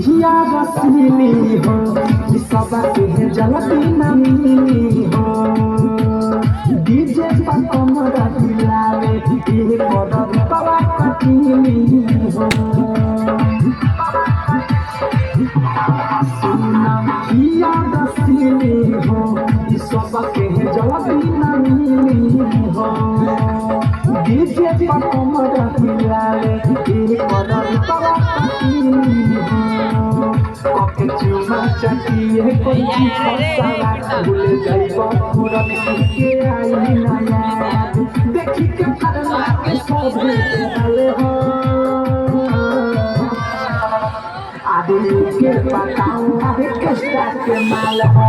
हिया रसीली हो ई सब के जलती ना मिली हो डीजे पर कमरा हिलावे ये बदन तवा कटीली हो सुना हिया रसीली हो ई सब के जलती ना मिली हो डीजे पर कमरा हिलावे ये बदन तवा कटीली हो ओके चुमा चटिए कोई फसाला भूल जाइबो पूरा के आई ना याद देखी के फरला के सब आले हो आदमी के बताऊं आधे कष्टा के माल हो